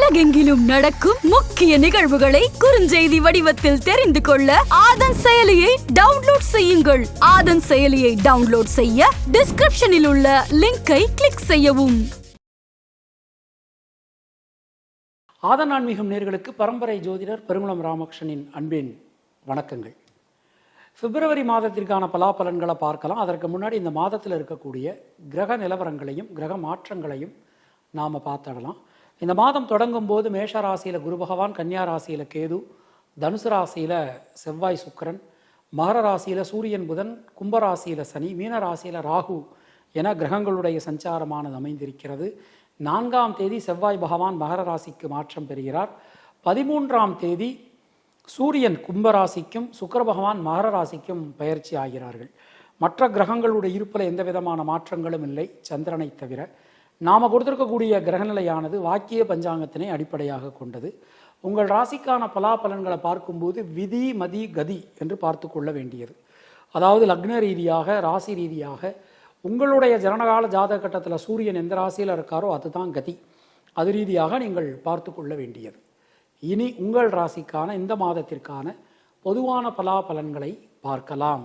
உலகெங்கிலும் நடக்கும் முக்கிய நிகழ்வுகளை குறுஞ்செய்தி வடிவத்தில் தெரிந்து கொள்ள ஆதன் செயலியை டவுன்லோட் செய்யுங்கள். ஆதன் செயலியை டவுன்லோட் செய்ய டிஸ்கிரிப்ஷனில் உள்ள லிங்கை கிளிக் செய்யவும். ஆதன் ஆன்மீகம் நேயர்களுக்கு பரம்பரை ஜோதிடர் பெருங்குளம் ராமகிருஷ்ணனின் அன்பின் வணக்கங்கள். பிப்ரவரி மாதத்திற்கான பலாபலன்களை பார்க்கலாம். அதற்கு முன்னாடி இந்த மாதத்தில் இருக்கக்கூடிய கிரக நிலவரங்களையும் கிரக மாற்றங்களையும் நாம் பார்த்துடலாம். இந்த மாதம் தொடங்கும் போது மேஷ ராசியில் குரு பகவான், கன்னியா ராசியில் கேது, தனுசு ராசியில் செவ்வாய் சுக்கிரன், மகர ராசியில் சூரியன் புதன், கும்பராசியில் சனி, மீன ராசியில் ராகு என கிரகங்களுடைய சஞ்சாரமானது அமைந்திருக்கிறது. 4ஆம் தேதி செவ்வாய் பகவான் மகர ராசிக்கு மாற்றம் பெறுகிறார். 13ஆம் தேதி சூரியன் கும்பராசிக்கும் சுக்கிர பகவான் மகர ராசிக்கும் பயிற்சி ஆகிறார்கள். மற்ற கிரகங்களுடைய இருப்பில் எந்த விதமான மாற்றங்களும் இல்லை, சந்திரனை தவிர. நாம் கொடுத்திருக்கக்கூடிய கிரகநிலையானது வாக்கிய பஞ்சாங்கத்தினை அடிப்படையாக கொண்டது. உங்கள் ராசிக்கான பலாபலன்களை பார்க்கும்போது விதி மதி கதி என்று பார்த்து கொள்ள வேண்டியது. அதாவது லக்ன ரீதியாக, ராசி ரீதியாக உங்களுடைய ஜனனகால ஜாதக கட்டத்தில் சூரியன் எந்த ராசியில் இருக்காரோ அதுதான் கதி. அது ரீதியாக நீங்கள் பார்த்து கொள்ள வேண்டியது. இனி உங்கள் ராசிக்கான இந்த மாதத்திற்கான பொதுவான பலாபலன்களை பார்க்கலாம்.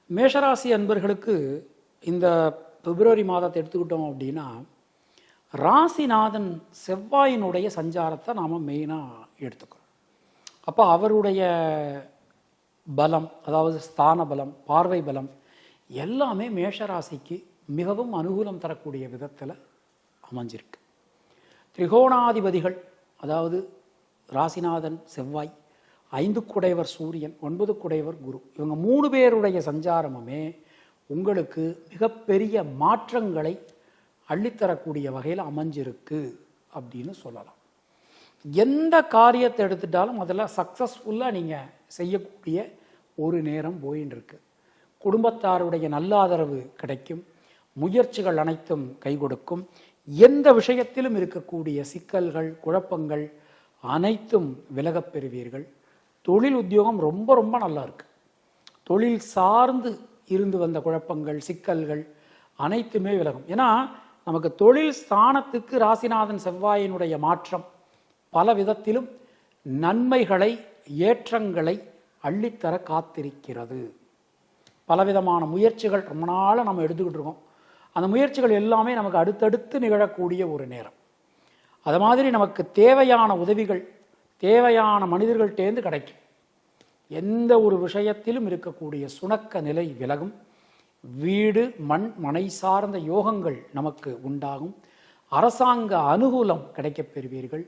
மேஷராசி அன்பர்களுக்கு இந்த பிப்ரவரி மாதத்தை எடுத்துக்கிட்டோம் அப்படின்னா, ராசிநாதன் செவ்வாயினுடைய சஞ்சாரத்தை நாம் மெயினாக எடுத்துக்கிறோம். அப்போ அவருடைய பலம், அதாவது ஸ்தான பலம், பார்வை பலம் எல்லாமே மேஷராசிக்கு மிகவும் அனுகூலம் தரக்கூடிய விதத்தில் அமைஞ்சிருக்கு. திரிகோணாதிபதிகள், அதாவது ராசிநாதன் செவ்வாய், 5 சூரியன், 9 குரு, இவங்க 3 பேருடைய சஞ்சாரமுமே உங்களுக்கு மிகப்பெரிய மாற்றங்களை அள்ளித்தரக்கூடிய வகையில் அமைஞ்சிருக்கு அப்படின்னு சொல்லலாம். எந்த காரியத்தை எடுத்துட்டாலும் அதில் சக்ஸஸ்ஃபுல்லாக நீங்கள் செய்யக்கூடிய ஒரு நேரம் போயின்னு இருக்கு. குடும்பத்தாருடைய நல்ல ஆதரவு கிடைக்கும், முயற்சிகள் அனைத்தும் கை கொடுக்கும். எந்த விஷயத்திலும் இருக்கக்கூடிய சிக்கல்கள், குழப்பங்கள் அனைத்தும் விலகப் பெறுவீர்கள். தொழில் உத்தியோகம் ரொம்ப ரொம்ப நல்லா இருக்கு. தொழில் சார்ந்து இருந்து வந்த குழப்பங்கள், சிக்கல்கள் அனைத்துமே விலகும். ஏன்னா நமக்கு தொழில் ஸ்தானத்துக்கு ராசிநாதன் செவ்வாயினுடைய மாற்றம் பல விதத்திலும் நன்மைகளை, ஏற்றங்களை அள்ளித்தர காத்திருக்கிறது. பலவிதமான முயற்சிகள் ரொம்ப நாளாக நம்ம எடுத்துக்கிட்டு இருக்கோம். அந்த முயற்சிகள் எல்லாமே நமக்கு அடுத்தடுத்து நிகழக்கூடிய ஒரு நேரம். அது மாதிரி நமக்கு தேவையான உதவிகள், தேவையான மனிதர்கள்டேந்து கிடைக்கும். எந்த ஒரு விஷயத்திலும் இருக்கக்கூடிய சுணக்க நிலை விலகும். வீடு, மண், மனை சார்ந்த யோகங்கள் நமக்கு உண்டாகும். அரசாங்க அனுகூலம் கிடைக்கப் பெறுவீர்கள்.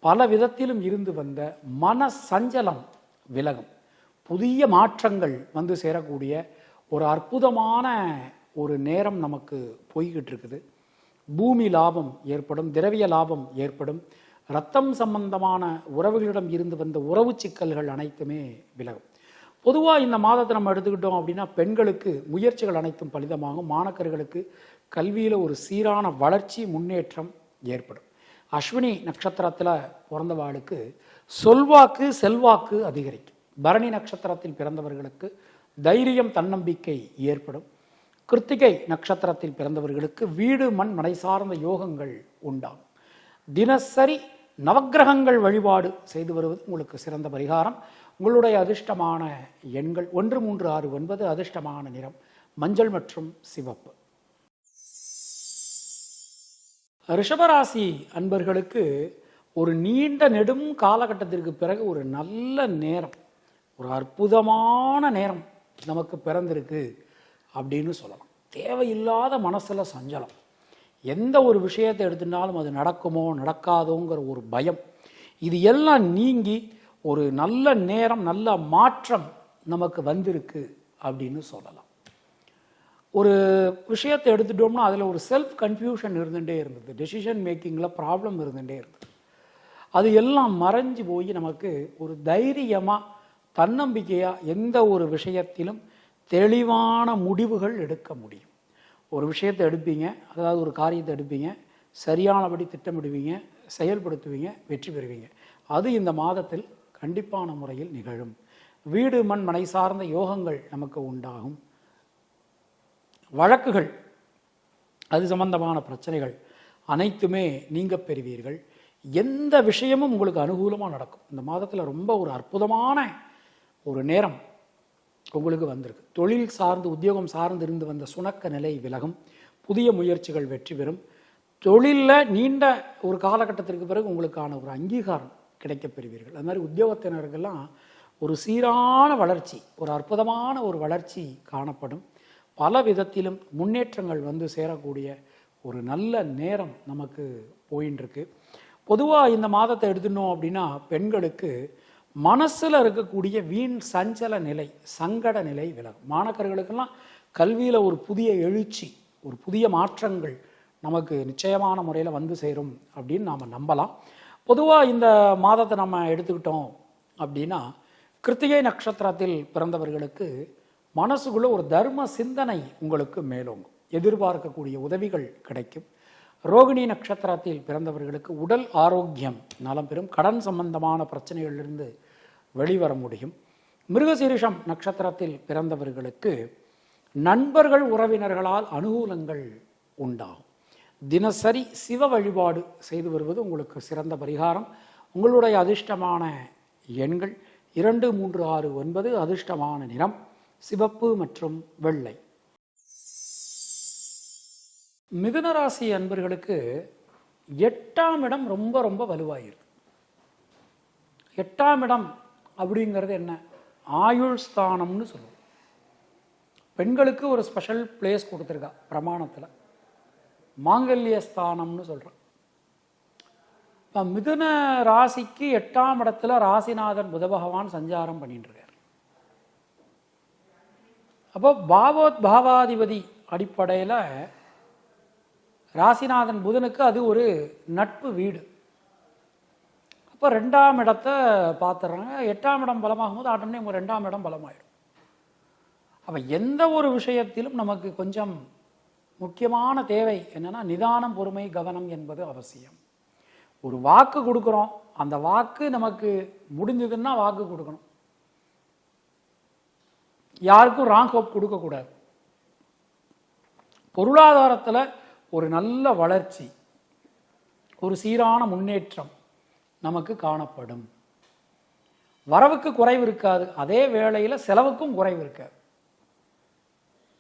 பல விதத்திலும் இருந்து வந்த மன சஞ்சலம் விலகும். புதிய மாற்றங்கள் வந்து சேரக்கூடிய ஒரு அற்புதமான ஒரு நேரம் நமக்கு போய்கிட்டு இருக்குது. பூமி லாபம் ஏற்படும், திரவிய லாபம் ஏற்படும். ரத்தம் சம்பந்தமான உறவுகளிடம் இருந்து வந்த உறவு சிக்கல்கள் அனைத்துமே விலகும். பொதுவாக இந்த மாதத்தை நம்ம எடுத்துக்கிட்டோம் அப்படின்னா, பெண்களுக்கு முயற்சிகள் அனைத்தும் பலிதமாகும். மாணக்கர்களுக்கு கல்வியில் ஒரு சீரான வளர்ச்சி, முன்னேற்றம் ஏற்படும். அஸ்வினி நட்சத்திரத்தில் பிறந்தவாளுக்கு சொல்வாக்கு, செல்வாக்கு அதிகரிக்கும். பரணி நட்சத்திரத்தில் பிறந்தவர்களுக்கு தைரியம், தன்னம்பிக்கை ஏற்படும். கிருத்திகை நட்சத்திரத்தில் பிறந்தவர்களுக்கு வீடு, மண், மனை சார்ந்த யோகங்கள் உண்டாகும். தினசரி நவக்கிரகங்கள் வழிபாடு செய்து வருவது உங்களுக்கு சிறந்த பரிகாரம். உங்களுடைய அதிர்ஷ்டமான எண்கள் 1, 3, 6, 9. அதிர்ஷ்டமான நிறம் மஞ்சள் மற்றும் சிவப்பு. ரிஷபராசி அன்பர்களுக்கு ஒரு நீண்ட நெடும் காலகட்டத்திற்கு பிறகு ஒரு நல்ல நேரம், ஒரு அற்புதமான நேரம் நமக்கு பிறந்திருக்கு அப்படின்னு சொல்லலாம். தேவையில்லாத மனசுல சஞ்சலம், எந்த ஒரு விஷயத்தை எடுத்துட்டாலும் அது நடக்குமோ நடக்காதோங்கிற ஒரு பயம், இது எல்லாம் நீங்கி ஒரு நல்ல நேரம், நல்ல மாற்றம் நமக்கு வந்திருக்கு அப்படின்னு சொல்லலாம். ஒரு விஷயத்தை எடுத்துட்டோம்னா அதில் ஒரு செல்ஃப் கன்ஃபியூஷன் இருந்துகிட்டே இருந்தது. டெசிஷன் மேக்கிங்கில் ப்ராப்ளம் இருந்துகிட்டே இருந்தது. அது எல்லாம் மறைஞ்சு போய் நமக்கு ஒரு தைரியமாக, தன்னம்பிக்கையாக எந்த ஒரு விஷயத்திலும் தெளிவான முடிவுகள் எடுக்க முடியும். ஒரு விஷயத்தை எடுப்பீங்க, அதாவது ஒரு காரியத்தை எடுப்பீங்க, சரியானபடி திட்டமிடுவீங்க, செயல்படுத்துவீங்க, வெற்றி பெறுவீங்க. அது இந்த மாதத்தில் கண்டிப்பான முறையில் நிகழும். வீடு, மண், மனை சார்ந்த யோகங்கள் நமக்கு உண்டாகும். வழக்குகள், அது சம்பந்தமான பிரச்சனைகள் அனைத்துமே நீங்க பெறுவீர்கள். எந்த விஷயமும் உங்களுக்கு அனுகூலமாக நடக்கும். இந்த மாதத்தில் ரொம்ப ஒரு அற்புதமான ஒரு நேரம் உங்களுக்கு வந்திருக்கு. தொழில் சார்ந்து உத்தியோகம் சார்ந்து இருந்து வந்த சுணக்க நிலை விலகும். புதிய முயற்சிகள் வெற்றி பெறும். தொழிலில் நீண்ட ஒரு காலகட்டத்திற்கு பிறகு உங்களுக்கான ஒரு அங்கீகாரம் கிடைக்கப் பெறுவீர்கள். அது மாதிரி உத்தியோகத்தினருக்கெல்லாம் ஒரு சீரான வளர்ச்சி, ஒரு அற்புதமான ஒரு வளர்ச்சி காணப்படும். பல விதத்திலும் முன்னேற்றங்கள் வந்து சேரக்கூடிய ஒரு நல்ல நேரம் நமக்கு போயின்னு இருக்கு. பொதுவாக இந்த மாதத்தை எடுத்துனோம் அப்படின்னா பெண்களுக்கு மனசில் இருக்கக்கூடிய வீண் சஞ்சல நிலை, சங்கட நிலை விலகும். மாணவர்களுக்கெல்லாம் கல்வியில் ஒரு புதிய எழுச்சி, ஒரு புதிய மாற்றங்கள் நமக்கு நிச்சயமான முறையில் வந்து சேரும் அப்படின்னு நாம் நம்பலாம். பொதுவாக இந்த மாதத்தை நம்ம எடுத்துக்கிட்டோம் அப்படின்னா கிருத்திகை நட்சத்திரத்தில் பிறந்தவர்களுக்கு மனசுக்குள்ள ஒரு தர்ம சிந்தனை உங்களுக்கு மேலோங்கும். எதிர்பார்க்கக்கூடிய உதவிகள் கிடைக்கும். ரோகிணி நட்சத்திரத்தில் பிறந்தவர்களுக்கு உடல் ஆரோக்கியம் நலம் பெறும். கடன் சம்பந்தமான பிரச்சனைகளிலிருந்து வெளிவர முடியும். மிருகசீரிஷம் நட்சத்திரத்தில் பிறந்தவர்களுக்கு நண்பர்கள் உறவினர்களால் அனுகூலங்கள் உண்டாகும். தினசரி சிவ வழிபாடு செய்து வருவது உங்களுக்கு சிறந்த பரிகாரம். உங்களுடைய அதிர்ஷ்டமான எண்கள் 2, 3, 6, 9. அதிர்ஷ்டமான நிறம் சிவப்பு மற்றும் வெள்ளை. மிதுன ராசி அன்பர்களுக்கு 8ஆம் இடம் ரொம்ப ரொம்ப வலுவாயிருக்கு. 8ஆம் இடம் அப்படிங்கிறது என்ன? ஆயுள் ஸ்தானம்னு சொல்லுவோம். பெண்களுக்கு ஒரு ஸ்பெஷல் பிளேஸ் கொடுத்துருக்கா பிரமாணத்தில். மாங்கல்ய ஸ்தானம்னு சொல்கிறோம். இப்போ மிதுன ராசிக்கு 8ஆம் இடத்துல ராசிநாதன் புத பகவான் சஞ்சாரம் பண்ணிட்டு இருக்கார். அப்போ பாவாதிபதி அடிப்படையில் ராசிநாதன் புதனுக்கு அது ஒரு நட்பு வீடு. அப்போ 2ஆம் இடத்தை பார்த்துடுறாங்க. 8ஆம் இடம் பலமாகும் போது ஆட்டோமே 2ஆம் இடம் பலமாயிடும். அப்போ எந்த ஒரு விஷயத்திலும் நமக்கு கொஞ்சம் முக்கியமான தேவை என்னன்னா நிதானம், பொறுமை, கவனம் என்பது அவசியம். ஒரு வாக்கு கொடுக்குறோம், அந்த வாக்கு நமக்கு முடிஞ்சதுன்னா வாக்கு கொடுக்கணும். யாருக்கும் ராங் ஹோப் கொடுக்கக்கூடாது. பொருளாதாரத்தில் ஒரு நல்ல வளர்ச்சி, ஒரு சீரான முன்னேற்றம் நமக்கு காணப்படும். வரவுக்கு குறைவு இருக்காது, அதே வேளையில் செலவுக்கும் குறைவு இருக்காது.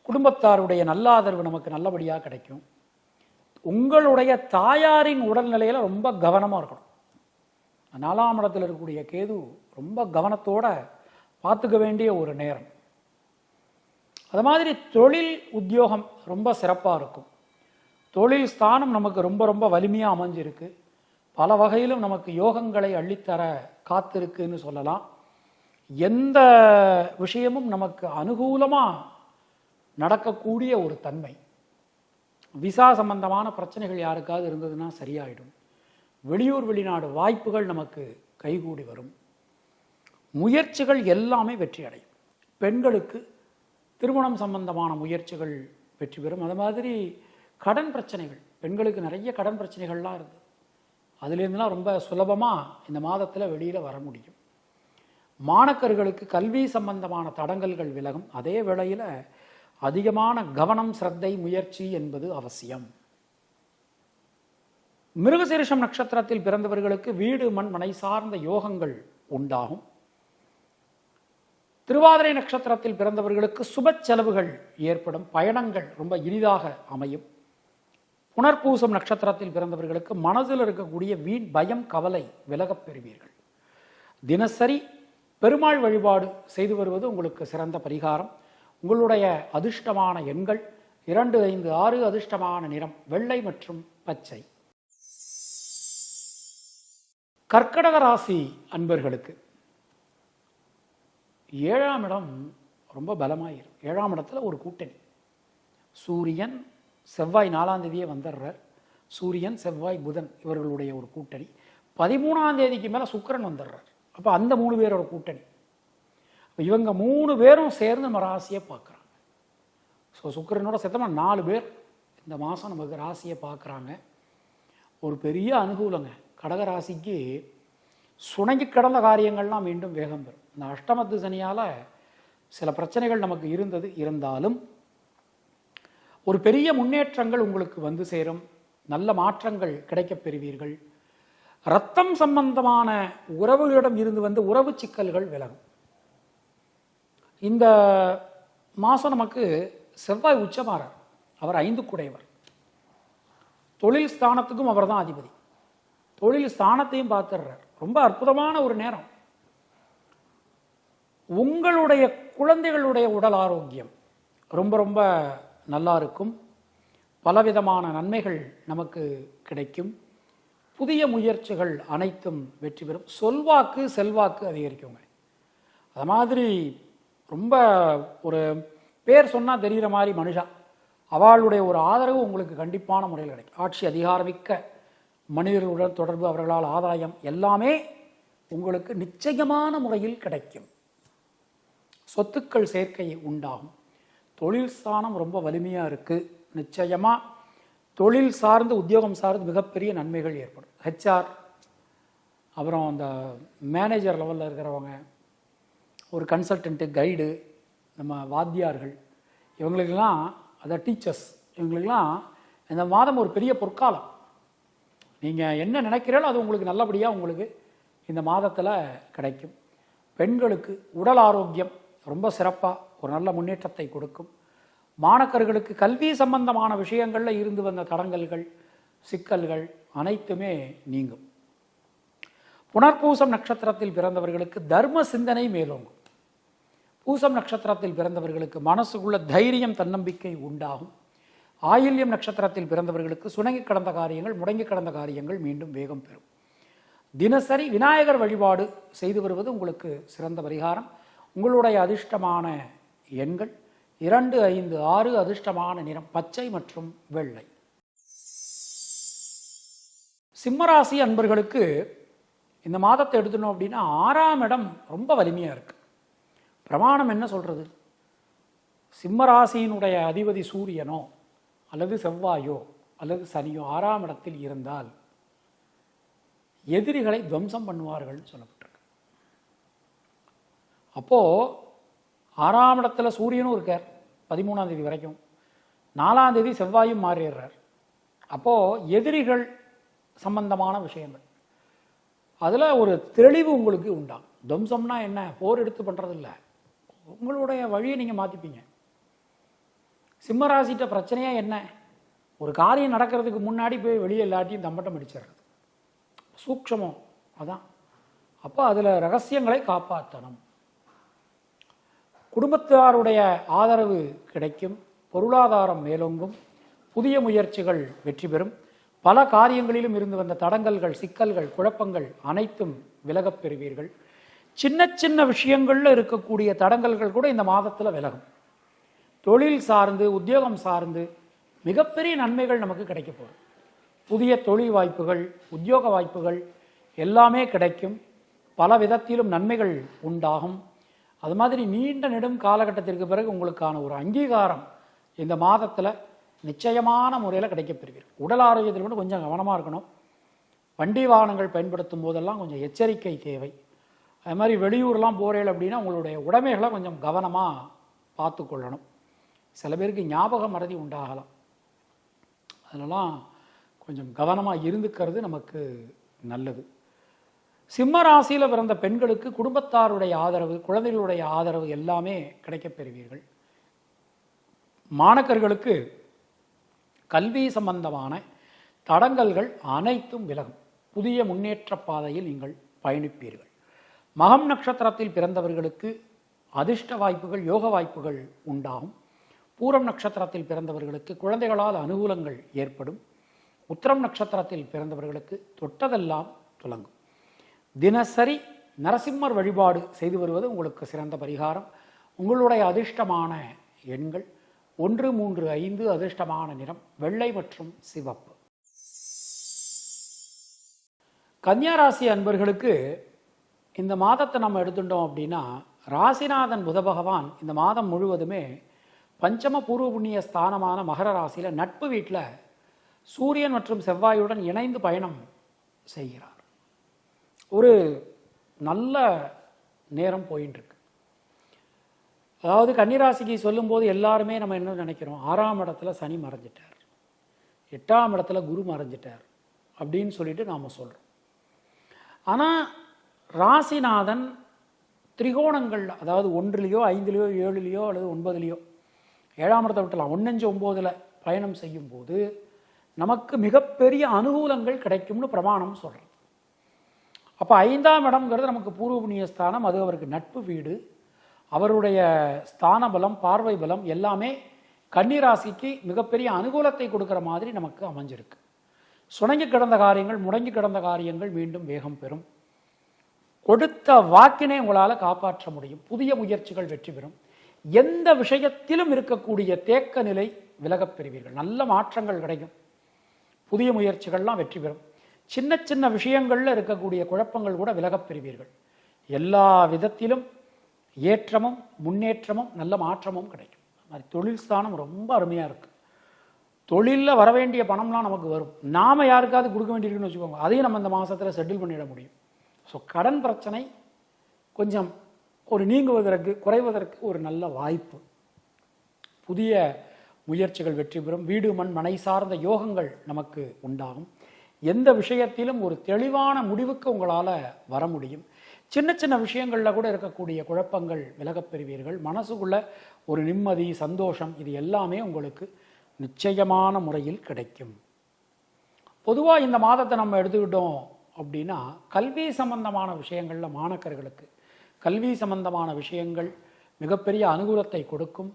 குடும்பத்தாருடைய நல்ல ஆதரவு நமக்கு நல்லபடியாக கிடைக்கும். உங்களுடைய தாயாரின் உடல்நிலையில் ரொம்ப கவனமாக இருக்கணும். 4ஆம் இடத்தில் இருக்கக்கூடிய கேது ரொம்ப கவனத்தோட பார்த்துக்க வேண்டிய ஒரு நேரம். அது மாதிரி தொழில் உத்தியோகம் ரொம்ப சிறப்பாக இருக்கும். தொழில் ஸ்தானம் நமக்கு ரொம்ப ரொம்ப வலிமையாக அமைஞ்சிருக்கு. பல வகையிலும் நமக்கு யோகங்களை அள்ளித்தர காத்திருக்குன்னு சொல்லலாம். எந்த விஷயமும் நமக்கு அனுகூலமாக நடக்கக்கூடிய ஒரு தன்மை. விசா சம்பந்தமான பிரச்சனைகள் யாருக்காவது இருந்ததுன்னா சரியாயிடும். வெளியூர் வெளிநாடு வாய்ப்புகள் நமக்கு கைகூடி வரும். முயற்சிகள் எல்லாமே வெற்றி அடையும். பெண்களுக்கு திருமணம் சம்பந்தமான முயற்சிகள் வெற்றி பெறும். அது மாதிரி கடன் பிரச்சனைகள், பெண்களுக்கு நிறைய கடன் பிரச்சனைகள்லாம் இருக்குது. அதுலேருந்துலாம் ரொம்ப சுலபமாக இந்த மாதத்தில் வெளியில் வர முடியும். மாணக்கர்களுக்கு கல்வி சம்பந்தமான தடங்கல்கள் விலகும். அதே வேளையில் அதிகமான கவனம், சிரத்தை, முயற்சி என்பது அவசியம். மிருகசீரிஷம் நட்சத்திரத்தில் பிறந்தவர்களுக்கு வீடு, மண், மனை சார்ந்த யோகங்கள் உண்டாகும். திருவாதிரை நட்சத்திரத்தில் பிறந்தவர்களுக்கு சுப செலவுகள் ஏற்படும். பயணங்கள் ரொம்ப இனிதாக அமையும். புனர்பூசம் நட்சத்திரத்தில் பிறந்தவர்களுக்கு மனதில் இருக்கக்கூடிய வீண் பயம், கவலை விலகப் பெறுவீர்கள். தினசரி பெருமாள் வழிபாடு செய்து வருவது உங்களுக்கு சிறந்த பரிகாரம். உங்களுடைய அதிர்ஷ்டமான எண்கள் 2, 5, 6. அதிர்ஷ்டமான நிறம் வெள்ளை மற்றும் பச்சை. கர்க்கடக ராசி அன்பர்களுக்கு 7ஆம் இடம் ரொம்ப பலமாயிரும். 7ஆம் இடத்துல ஒரு கூட்டணி. சூரியன், செவ்வாய் 4ஆம் தேதியே வந்துடுறார். சூரியன், செவ்வாய், புதன் இவர்களுடைய ஒரு கூட்டணி. 13ஆம் தேதிக்கு மேலே சுக்கிரன் வந்துடுறார். அப்போ அந்த 3 பேரோட கூட்டணி. இவங்க 3 பேரும் சேர்ந்து நம்ம ராசியை பார்க்குறாங்க. ஸோ சுக்கிரனோட சேர்த்தமாக 4 பேர் இந்த மாதம் நமக்கு ராசியை பார்க்குறாங்க. ஒரு பெரிய அனுகூலங்க. கடகராசிக்கு சுணங்கி கிடந்த காரியங்கள்லாம் மீண்டும் வேகம் பெறும். இந்த அஷ்டமத்து சனியால் சில பிரச்சனைகள் நமக்கு இருந்தாலும் ஒரு பெரிய முன்னேற்றங்கள் உங்களுக்கு வந்து சேரும். நல்ல மாற்றங்கள் கிடைக்கப் பெறுவீர்கள். இரத்தம் சம்பந்தமான உறவுகளிடம் இருந்து வந்து உறவு சிக்கல்கள் விலகும். இந்த மாதம் நமக்கு செவ்வாய் உச்சமாறார். அவர் 5 குடையவர். தொழில் ஸ்தானத்துக்கும் அவர் தான் அதிபதி. தொழில் ஸ்தானத்தையும் பார்த்துடுறார். ரொம்ப அற்புதமான ஒரு நேரம். உங்களுடைய குழந்தைகளுடைய உடல் ஆரோக்கியம் ரொம்ப ரொம்ப நல்லா இருக்கும். பலவிதமான நன்மைகள் நமக்கு கிடைக்கும். புதிய முயற்சிகள் அனைத்தும் வெற்றி பெறும். சொல்வாக்கு செல்வாக்கு அதிகரிக்குங்க. அது மாதிரி ரொம்ப ஒரு பேர் சொன்னால் தெரிகிற மாதிரி மனுஷா, அவளுடைய ஒரு ஆதரவு உங்களுக்கு கண்டிப்பான முறையில் கிடைக்கும். ஆட்சி அதிகாரமிக்க மனிதர்களுடன் தொடர்பு, அவர்களால் ஆதாயம் எல்லாமே உங்களுக்கு நிச்சயமான முறையில் கிடைக்கும். சொத்துக்கள் சேர்க்கை உண்டாகும். தொழில் ஸ்தானம் ரொம்ப வலிமையாக இருக்குது. நிச்சயமாக தொழில் சார்ந்து உத்தியோகம் சார்ந்து மிகப்பெரிய நன்மைகள் ஏற்படும். ஹெச்ஆர், அப்புறம் அந்த மேனேஜர் லெவலில் இருக்கிறவங்க, ஒரு கன்சல்டன்ட்டு, கைடு, நம்ம வாத்தியார்கள், இவங்களுக்கெல்லாம் அதை டீச்சர்ஸ், இவங்களுக்கெல்லாம் இந்த மாதம் ஒரு பெரிய பொற்காலம். நீங்கள் என்ன நினைக்கிறீங்களோ அது உங்களுக்கு நல்லபடியாக உங்களுக்கு இந்த மாதத்தில் கிடைக்கும். பெண்களுக்கு உடல் ஆரோக்கியம் ரொம்ப சிறப்பாக ஒரு நல்ல முன்னேற்றத்தை கொடுக்கும். மாணக்கர்களுக்கு கல்வி சம்பந்தமான விஷயங்களில் இருந்து வந்த தடங்கல்கள், சிக்கல்கள் அனைத்துமே நீங்கும். புனர்பூசம் நட்சத்திரத்தில் பிறந்தவர்களுக்கு தர்ம சிந்தனை மேலோங்கும். பூசம் நட்சத்திரத்தில் பிறந்தவர்களுக்கு மனசுக்குள்ள தைரியம், தன்னம்பிக்கை உண்டாகும். ஆயில்யம் நட்சத்திரத்தில் பிறந்தவர்களுக்கு சுணங்கி கடந்த காரியங்கள், முடங்கி கடந்த காரியங்கள் மீண்டும் வேகம் பெறும். தினசரி விநாயகர் வழிபாடு செய்து வருவது உங்களுக்கு சிறந்த பரிகாரம். உங்களுடைய அதிர்ஷ்டமான எண்கள் 2, 5, 6. அதிர்ஷ்டமான நிறம் பச்சை மற்றும் வெள்ளை. சிம்மராசி அன்பர்களுக்கு இந்த மாதத்தை எடுத்துனோம் அப்படின்னா 6ஆம் இடம் ரொம்ப வலிமையாக இருக்கு. பிரமாணம் என்ன சொல்றது? சிம்மராசியினுடைய அதிபதி சூரியனோ அல்லது செவ்வாயோ அல்லது சனியோ 6ஆம் இடத்தில் இருந்தால் எதிரிகளை துவம்சம் பண்ணுவார்கள் சொல்லப்பட்டிருக்கு. அப்போ 6ஆம் இடத்துல சூரியனும் இருக்கார் 13ஆம் தேதி வரைக்கும். 4ஆம் தேதி செவ்வாயும் மாறிடுறார். அப்போ எதிரிகள் சம்பந்தமான விஷயங்கள் அதில் ஒரு தெளிவு உங்களுக்கு உண்டாகும். துவம்சம்னா என்ன? போர் எடுத்து பண்ணுறது இல்லை, உங்களுடைய வழியை நீங்கள் மாற்றிப்பீங்க. சிம்மராசிட்ட பிரச்சனையா என்ன? ஒரு காரியம் நடக்கிறதுக்கு முன்னாடி போய் வெளியே எல்லாத்தையும் தம்பட்டம் அடிச்சிடுறது, சூக்ஷமம் அதான். அப்போ அதில் ரகசியங்களை காப்பாற்றணும். குடும்பத்தாருடைய ஆதரவு கிடைக்கும். பொருளாதாரம் மேலோங்கும். புதிய முயற்சிகள் வெற்றி பெறும். பல காரியங்களிலும் இருந்து வந்த தடங்கல்கள், சிக்கல்கள், குழப்பங்கள் அனைத்தும் விலகப் பெறுவீர்கள். சின்ன சின்ன விஷயங்களில் இருக்கக்கூடிய தடங்கல்கள் கூட இந்த மாதத்தில் விலகும். தொழில் சார்ந்து, உத்தியோகம் சார்ந்து மிகப்பெரிய நன்மைகள் நமக்கு கிடைக்க போகுது. புதிய தொழில் வாய்ப்புகள், உத்தியோக வாய்ப்புகள் எல்லாமே கிடைக்கும். பல விதத்திலும் நன்மைகள் உண்டாகும். அது மாதிரி நீண்ட நெடும் காலகட்டத்திற்கு பிறகு உங்களுக்கான ஒரு அங்கீகாரம் இந்த மாதத்தில் நிச்சயமான முறையில் கிடைக்கப்பெறுவீர்கள். உடல் ஆரோக்கியத்தில் மட்டும் கொஞ்சம் கவனமாக இருக்கணும். வண்டி வாகனங்கள் பயன்படுத்தும் போதெல்லாம் கொஞ்சம் எச்சரிக்கை தேவை. அது மாதிரி வெளியூர்லாம் போகிறீர்கள் அப்படின்னா உங்களுடைய உடைமைகளை கொஞ்சம் கவனமாக பார்த்து கொள்ளணும். சில பேருக்கு ஞாபக மறதி உண்டாகலாம். அதெல்லாம் கொஞ்சம் கவனமாக இருந்துக்கிறது நமக்கு நல்லது. சிம்ம ராசியில் பிறந்த பெண்களுக்கு குடும்பத்தாருடைய ஆதரவு, குழந்தைகளுடைய ஆதரவு எல்லாமே கிடைக்கப் பெறுவீர்கள். மாணக்கர்களுக்கு கல்வி சம்பந்தமான தடங்கல்கள் அனைத்தும் விலகும். புதிய முன்னேற்ற பாதையில் நீங்கள் பயணிப்பீர்கள். மகம் நட்சத்திரத்தில் பிறந்தவர்களுக்கு அதிர்ஷ்ட வாய்ப்புகள், யோக வாய்ப்புகள் உண்டாகும். பூரம் நட்சத்திரத்தில் பிறந்தவர்களுக்கு குழந்தைகளால் அனுகூலங்கள் ஏற்படும். உத்திரம் நட்சத்திரத்தில் பிறந்தவர்களுக்கு தொட்டதெல்லாம் துலங்கும். தினசரி நரசிம்மர் வழிபாடு செய்து வருவது உங்களுக்கு சிறந்த பரிகாரம். உங்களுடைய அதிர்ஷ்டமான எண்கள் 1, 3, 5. அதிர்ஷ்டமான நிறம் வெள்ளை மற்றும் சிவப்பு. கன்னியாராசி அன்பர்களுக்கு இந்த மாதத்தை நம்ம எடுத்துட்டோம் அப்படின்னா, ராசிநாதன் புத பகவான் இந்த மாதம் முழுவதுமே பஞ்சம பூர்வ புண்ணிய ஸ்தானமான மகர ராசியில் நட்பு வீட்டில் சூரியன் மற்றும் செவ்வாயுடன் இணைந்து பயணம் செய்கிறார். ஒரு நல்ல நேரம் போயின்னு இருக்கு. அதாவது கன்னிராசிக்கு சொல்லும்போது எல்லாருமே நம்ம என்ன நினைக்கிறோம், 6ஆம் இடத்துல சனி மறைஞ்சிட்டார், 8ஆம் இடத்துல குரு மறைஞ்சிட்டார் அப்படின்னு சொல்லிட்டு நாம் சொல்கிறோம். ஆனால் ராசிநாதன் திரிகோணங்களில், அதாவது 1லேயோ 5லேயோ 7லேயோ அல்லது 9லேயோ, 7ஆம் இடத்தை விட்டலாம், 1 5 9 பயணம் செய்யும்போது நமக்கு மிகப்பெரிய அனுகூலங்கள் கிடைக்கும்னு பிரமாணம் சொல்கிறோம். அப்போ 5ஆம் இடம்ங்கிறது நமக்கு பூர்வ புண்ணிய ஸ்தானம், அது அவருக்கு நட்பு வீடு, அவருடைய ஸ்தான பலம், பார்வை பலம் எல்லாமே கன்னிராசிக்கு மிகப்பெரிய அனுகூலத்தை கொடுக்குற மாதிரி நமக்கு அமைஞ்சிருக்கு. சுணங்கி கிடந்த காரியங்கள், முடங்கி கிடந்த காரியங்கள் மீண்டும் வேகம் பெறும். கொடுத்த வாக்கினை உங்களால் காப்பாற்ற முடியும். புதிய முயற்சிகள் வெற்றி பெறும். எந்த விஷயத்திலும் இருக்கக்கூடிய தேக்க நிலை விலகப் பெறுவீர்கள். நல்ல மாற்றங்கள் கிடைக்கும். புதிய முயற்சிகள்லாம் வெற்றி பெறும். சின்ன சின்ன விஷயங்களில் இருக்கக்கூடிய குழப்பங்கள் கூட விலகப் பெறுவீர்கள். எல்லா விதத்திலும் ஏற்றமும் முன்னேற்றமும் நல்ல மாற்றமும் கிடைக்கும். அது தொழில் ஸ்தானம் ரொம்ப அருமையாக இருக்குது. தொழிலில் வரவேண்டிய பணம்லாம் நமக்கு வரும். நாம் யாருக்காவது கொடுக்க வேண்டியிருக்குன்னு வச்சுக்கோங்க, அதையும் நம்ம இந்த மாதத்தில் செட்டில் பண்ணிட முடியும். ஸோ கடன் பிரச்சனை கொஞ்சம் ஒரு நீங்குவதற்கு, குறைவதற்கு ஒரு நல்ல வாய்ப்பு. புதிய முயற்சிகள் வெற்றி பெறும். வீடு மண் மனை சார்ந்த யோகங்கள் நமக்கு உண்டாகும். எந்த விஷயத்திலும் ஒரு தெளிவான முடிவுக்கு உங்களால் வர முடியும். சின்ன சின்ன விஷயங்களில் கூட இருக்கக்கூடிய குழப்பங்கள் விலகப் பெறுவீர்கள். மனசுக்குள்ள ஒரு நிம்மதி, சந்தோஷம், இது எல்லாமே உங்களுக்கு நிச்சயமான முறையில் கிடைக்கும். பொதுவாக இந்த மாதத்தை நம்ம எடுத்துக்கிட்டோம் அப்படின்னா, கல்வி சம்பந்தமான விஷயங்களில் மாணக்கர்களுக்கு கல்வி சம்பந்தமான விஷயங்கள் மிகப்பெரிய அனுகூலத்தை கொடுக்கும்.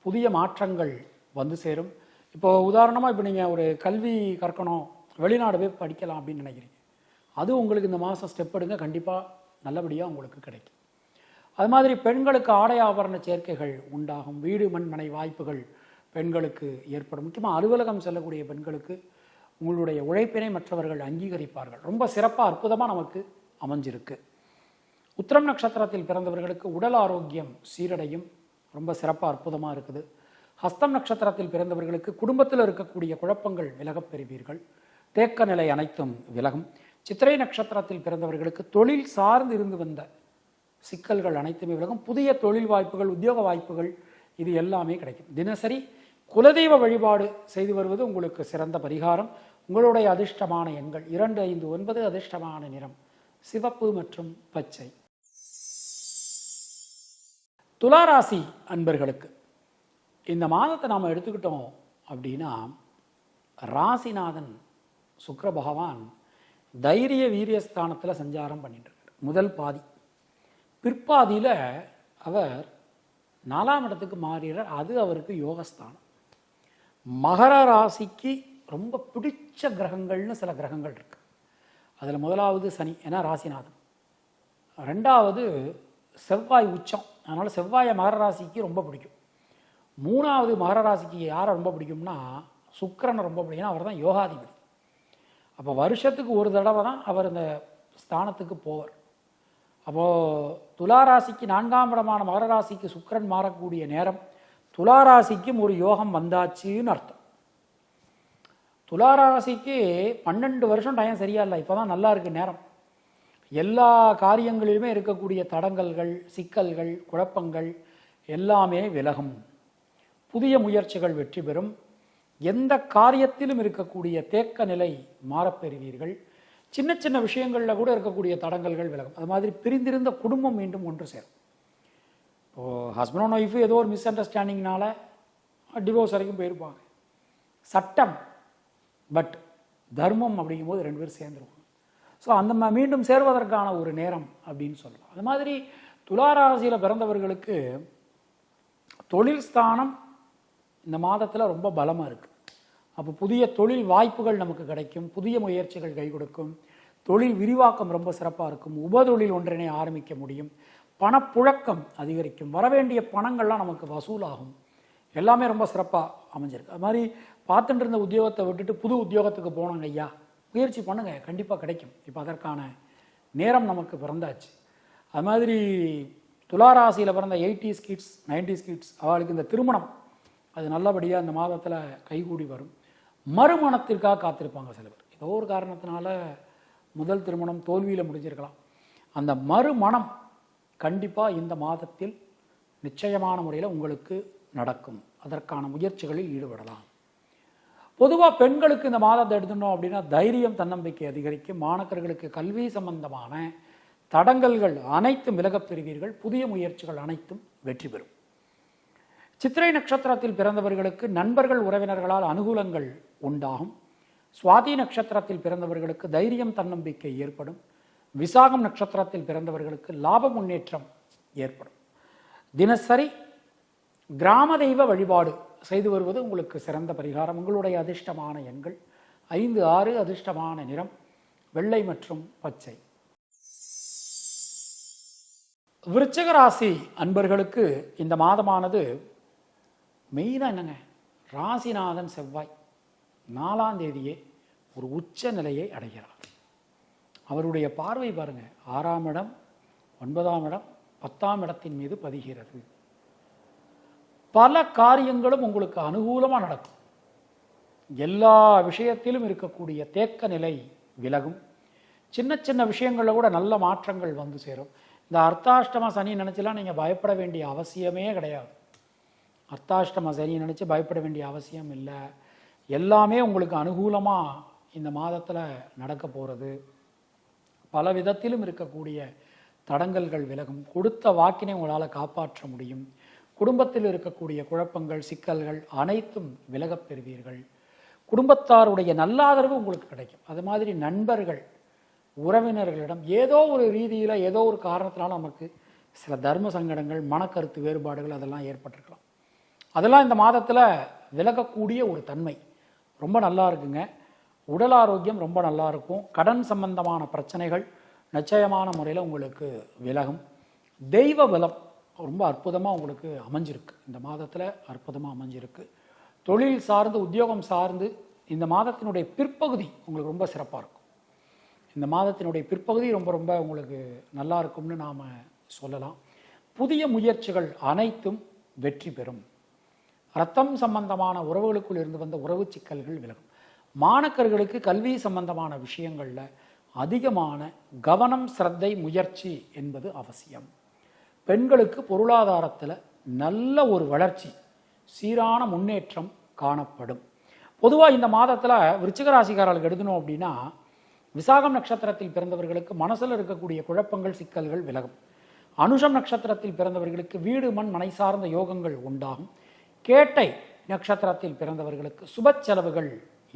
புதிய மாற்றங்கள் வந்து சேரும். இப்போ உதாரணமாக, இப்போ நீங்கள் ஒரு கல்வி கற்கணும், வெளிநாடு போய் படிக்கலாம் அப்படின்னு நினைக்கிறீங்க, அது உங்களுக்கு இந்த மாதம் ஸ்டெப் எடுங்க, கண்டிப்பாக நல்லபடியாக உங்களுக்கு கிடைக்கும். அது மாதிரி பெண்களுக்கு ஆடை ஆபரண சேர்க்கைகள் உண்டாகும். வீடு மண் மனை வாய்ப்புகள் பெண்களுக்கு ஏற்படும். முக்கியமாக அலுவலகம் செல்லக்கூடிய பெண்களுக்கு உங்களுடைய உழைப்பினை மற்றவர்கள் அங்கீகரிப்பார்கள். ரொம்ப சிறப்பாக அற்புதமாக நமக்கு அமைஞ்சிருக்கு. உத்திரம் நட்சத்திரத்தில் பிறந்தவர்களுக்கு உடல் ஆரோக்கியம் சீரடையும். ரொம்ப சிறப்பாக அற்புதமாக இருக்குது. ஹஸ்தம் நட்சத்திரத்தில் பிறந்தவர்களுக்கு குடும்பத்தில் இருக்கக்கூடிய குழப்பங்கள் விலகப் பெறுவீர்கள். தேக்க நிலை அனைத்தும் விலகும். சித்திரை நட்சத்திரத்தில் பிறந்தவர்களுக்கு தொழில் சார்ந்து இருந்து வந்த சிக்கல்கள் அனைத்துமே விலகும். புதிய தொழில் வாய்ப்புகள், உத்தியோக வாய்ப்புகள், இது எல்லாமே கிடைக்கும். தினசரி குலதெய்வ வழிபாடு செய்து வருவது உங்களுக்கு சிறந்த பரிகாரம். உங்களுடைய அதிர்ஷ்டமான எண்கள் 2, 5, 9. அதிர்ஷ்டமான நிறம் சிவப்பு மற்றும் பச்சை. துளாராசி அன்பர்களுக்கு இந்த மாதத்தை நாம் எடுத்துக்கிட்டோம் அப்படின்னா, ராசிநாதன் சுக்கிர பகவான் தைரிய வீரியஸ்தானத்தில் சஞ்சாரம் பண்ணிட்டு இருக்கார். முதல் பாதி. பிற்பாதியில் அவர் 4ஆம் இடத்துக்கு மாறுகிறார். அது அவருக்கு யோகஸ்தானம். மகர ராசிக்கு ரொம்ப பிடிச்ச கிரகங்கள்னு சில கிரகங்கள் இருக்கு. அதில் முதலாவது சனி, ஏன்னா ராசிநாதன். 2வது செவ்வாய் உச்சம், அதனால் செவ்வாயை மகர ராசிக்கு ரொம்ப பிடிக்கும். 3வது மகர ராசிக்கு யாரை ரொம்ப பிடிக்கும்னா சுக்கிரனை ரொம்ப பிடிக்கும். அவர் தான் யோகாதிபதி. அப்போ வருஷத்துக்கு ஒரு தடவை தான் அவர் இந்த ஸ்தானத்துக்கு போவார். அப்போது துளாராசிக்கு 4ஆம் இடமான மகர ராசிக்கு சுக்கிரன் மாறக்கூடிய நேரம், துளாராசிக்கும் ஒரு யோகம் வந்தாச்சுன்னு அர்த்தம். துளாராசிக்கு 12 வருஷம் டைம் சரியா இல்லை, இப்போ தான் நல்லா இருக்கு நேரம். எல்லா காரியங்களிலுமே இருக்கக்கூடிய தடங்கல்கள், சிக்கல்கள், குழப்பங்கள் எல்லாமே விலகும். புதிய முயற்சிகள் வெற்றி பெறும். எந்த காரியத்திலும் இருக்கக்கூடிய தேக்க நிலை மாறப்பெறுவீர்கள். சின்ன சின்ன விஷயங்களில் கூட இருக்கக்கூடிய தடங்கல்கள் விலகும். அது மாதிரி பிரிந்திருந்த குடும்பம் மீண்டும் ஒன்று சேரும். இப்போது ஹஸ்பண்ட் அண்ட் ஒய்ஃபு ஏதோ ஒரு மிஸ் அண்டர்ஸ்டாண்டிங்னால டிவோர்ஸ் வரைக்கும் போயிருப்பாங்க. சட்டம் பட் தர்மம் அப்படிங்கும்போது 2 பேரும் சேர்ந்துருவாங்க. ஸோ அந்த மீண்டும் சேர்வதற்கான ஒரு நேரம் அப்படின்னு சொல்லலாம். அது மாதிரி துளாராசியில் பிறந்தவர்களுக்கு தொழில் ஸ்தானம் இந்த மாதத்தில் ரொம்ப பலமாக இருக்குது. அப்போ புதிய தொழில் வாய்ப்புகள் நமக்கு கிடைக்கும். புதிய முயற்சிகள் கை கொடுக்கும். தொழில் விரிவாக்கம் ரொம்ப சிறப்பாக இருக்கும். உபதொழில் ஒன்றினை ஆரம்பிக்க முடியும். பணப்புழக்கம் அதிகரிக்கும். வரவேண்டிய பணங்கள்லாம் நமக்கு வசூலாகும். எல்லாமே ரொம்ப சிறப்பாக அமைஞ்சிருக்கு. அது மாதிரி பார்த்துட்டு இருந்த உத்தியோகத்தை விட்டுட்டு புது உத்தியோகத்துக்கு போனாங்க ஐயா, முயற்சி பண்ணுங்க, கண்டிப்பாக கிடைக்கும். இப்போ அதற்கான நேரம் நமக்கு பிறந்தாச்சு. அது மாதிரி துளாராசியில் பிறந்த 80s கிட்ஸ் 90s கிட்ஸ் அவளுக்கு இந்த திருமணம் அது நல்லபடியாக இந்த மாதத்தில் கைகூடி வரும். மறுமணத்திற்காக காத்திருப்பாங்க சில பேர். ஏதோ ஒரு காரணத்தினால முதல் திருமணம் தோல்வியில் முடிஞ்சிருக்கலாம். அந்த மறுமணம் கண்டிப்பாக இந்த மாதத்தில் நிச்சயமான முறையில் உங்களுக்கு நடக்கும். அதற்கான முயற்சிகளில் ஈடுபடலாம். பொதுவாக பெண்களுக்கு இந்த மாதத்தை எடுத்துட்டோம் அப்படின்னா தைரியம் தன்னம்பிக்கை அதிகரிக்கும். மாணவர்களுக்கு கல்வி சம்பந்தமான தடங்கல்கள் அனைத்தும் விலகப் பெறுவீர்கள். புதிய முயற்சிகள் அனைத்தும் வெற்றி பெறும். சித்திரை நட்சத்திரத்தில் பிறந்தவர்களுக்கு நண்பர்கள் உறவினர்களால் அனுகூலங்கள் உண்டாகும். சுவாதி நட்சத்திரத்தில் பிறந்தவர்களுக்கு தைரியம் தன்னம்பிக்கை ஏற்படும். விசாகம் நட்சத்திரத்தில் பிறந்தவர்களுக்கு லாப முன்னேற்றம் ஏற்படும். தினசரி கிராம தெய்வ வழிபாடு செய்து வருவது உங்களுக்கு சிறந்த பரிகாரம். உங்களுடைய அதிர்ஷ்டமான எண்கள் 5, 6. அதிர்ஷ்டமான நிறம் வெள்ளை மற்றும் பச்சை. விருச்சிக ராசி அன்பர்களுக்கு இந்த மாதமானது மெயினாக என்னங்க, ராசிநாதன் செவ்வாய் 4ஆம் தேதியே ஒரு உச்ச நிலையை அடைகிறார். அவருடைய பார்வை பாருங்க, 6ஆம் இடம், 9ஆம் இடம், 10ஆம் இடத்தின் மீது பதிகிறது. பல காரியங்களும் உங்களுக்கு அனுகூலமாக நடக்கும். எல்லா விஷயத்திலும் இருக்கக்கூடிய தேக்க நிலை விலகும். சின்ன சின்ன விஷயங்களில் கூட நல்ல மாற்றங்கள் வந்து சேரும். இந்த அர்த்தாஷ்டம சனி நினச்சிலாம் நீங்கள் பயப்பட வேண்டிய அவசியமே கிடையாது. அர்த்தாஷ்டம சனி நினச்சி பயப்பட வேண்டிய அவசியம் இல்லை. எல்லாமே உங்களுக்கு அனுகூலமாக இந்த மாதத்தில் நடக்க போகிறது. பல விதத்திலும் இருக்கக்கூடிய தடங்கல்கள் விலகும். கொடுத்த வாக்கினை உங்களால் காப்பாற்ற முடியும். குடும்பத்தில் இருக்கக்கூடிய குழப்பங்கள், சிக்கல்கள் அனைத்தும் விலகப் பெறுவீர்கள். குடும்பத்தாருடைய நல்ல ஆதரவு உங்களுக்கு கிடைக்கும். அது மாதிரி நண்பர்கள், உறவினர்களிடம் ஏதோ ஒரு ரீதியில் ஏதோ ஒரு காரணத்தினால நமக்கு சில தர்ம சங்கடங்கள், மனக்கருத்து வேறுபாடுகள் அதெல்லாம் ஏற்பட்டிருக்கலாம். அதெல்லாம் இந்த மாதத்தில் விலகக்கூடிய ஒரு தன்மை ரொம்ப நல்லா இருக்குங்க. உடல் ஆரோக்கியம் ரொம்ப நல்லா இருக்கும். கடன் சம்பந்தமான பிரச்சனைகள் நிச்சயமான முறையில் உங்களுக்கு விலகும். தெய்வ பலம் ரொம்ப அற்புதமாக உங்களுக்கு அமைஞ்சிருக்கு. இந்த மாதத்தில் அற்புதமாக அமைஞ்சிருக்கு. தொழில் சார்ந்து, உத்தியோகம் சார்ந்து இந்த மாதத்தினுடைய பிற்பகுதி உங்களுக்கு ரொம்ப சிறப்பாக இருக்கும். இந்த மாதத்தினுடைய பிற்பகுதி ரொம்ப ரொம்ப உங்களுக்கு நல்லா இருக்கும்னு நாம் சொல்லலாம். புதிய முயற்சிகள் அனைத்தும் வெற்றி பெறும். ரத்தம் சம்பந்தமான உறவுகளுக்குள் இருந்து வந்த உறவு சிக்கல்கள் விலகும். மாணக்கர்களுக்கு கல்வி சம்பந்தமான விஷயங்களில் அதிகமான கவனம், சிரத்தை, முயற்சி என்பது அவசியம். பெண்களுக்கு பொருளாதாரத்தில் நல்ல ஒரு வளர்ச்சி, சீரான முன்னேற்றம் காணப்படும். பொதுவாக இந்த மாதத்தில் விருச்சிக ராசிக்காரர்களுக்கு எடுக்கணும் அப்படின்னா, விசாகம் நட்சத்திரத்தில் பிறந்தவர்களுக்கு மனசில் இருக்கக்கூடிய குழப்பங்கள், சிக்கல்கள் விலகும். அனுஷம் நட்சத்திரத்தில் பிறந்தவர்களுக்கு வீடு, மண், மனை சார்ந்த யோகங்கள் உண்டாகும். கேட்டை நட்சத்திரத்தில் பிறந்தவர்களுக்கு சுப செலவுகள்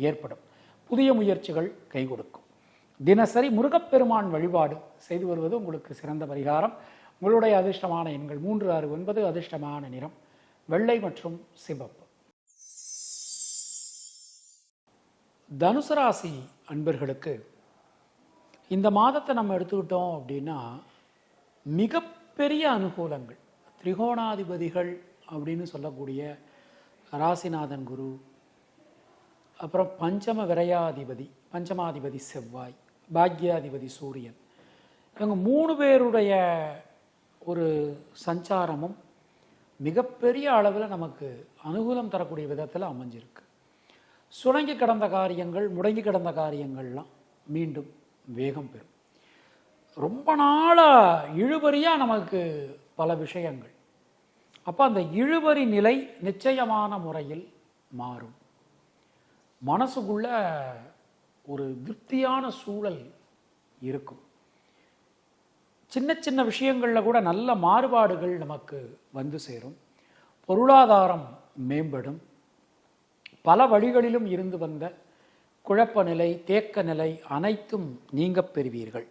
ஏற்படும். புதிய முயற்சிகள் கை கொடுக்கும். தினசரி முருகப்பெருமான் வழிபாடு செய்து வருவது உங்களுக்கு சிறந்த பரிகாரம். உங்களுடைய அதிர்ஷ்டமான எண்கள் 3, 6, 9. அதிர்ஷ்டமான நிறம் வெள்ளை மற்றும் சிவப்பு. தனுசு ராசி அன்பர்களுக்கு இந்த மாதத்தை நம்ம எடுத்துக்கிட்டோம் அப்படின்னா மிகப்பெரிய அனுகூலங்கள். திரிகோணாதிபதிகள் அப்படின்னு சொல்லக்கூடிய ராசிநாதன் குரு, அப்புறம் பஞ்சம விரையாதிபதி, பஞ்சமாதிபதி செவ்வாய், பாக்யாதிபதி சூரியன், இவங்க 3 பேருடைய ஒரு சஞ்சாரமும் மிகப்பெரிய அளவில் நமக்கு அனுகூலம் தரக்கூடிய விதத்தில் அமைஞ்சிருக்கு. சுணங்கி கிடந்த காரியங்கள், முடங்கி கிடந்த காரியங்கள்லாம் மீண்டும் வேகம் பெறும். ரொம்ப நாளாக இழுபறியாக நமக்கு பல விஷயங்கள். அப்போ அந்த இழுபறி நிலை நிச்சயமான முறையில் மாறும். மனசுக்குள்ள ஒரு திருப்தியான சூழல் இருக்கும். சின்ன சின்ன விஷயங்களில் கூட நல்ல மாறுபாடுகள் நமக்கு வந்து சேரும். பொருளாதாரம் மேம்படும். பல வழிகளிலும் இருந்து வந்த குழப்ப நிலை, தேக்க நிலை அனைத்தும் நீங்கப் பெறுவீர்கள்.